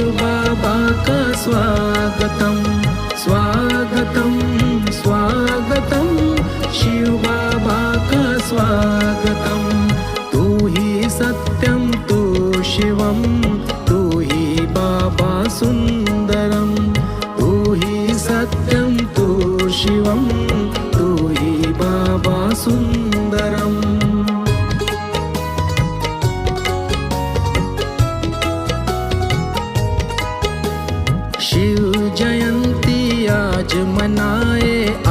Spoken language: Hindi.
बाबा का स्वागतम स्वागतम स्वागतम, शिव बाबा का स्वागतम। तू ही सत्यम तू शिवम, तू ही बाबा सुंदरम। तू ही सत्यम तू शिवम, तू ही बाबा सुंदरम। शिव जयंती आज मनाए,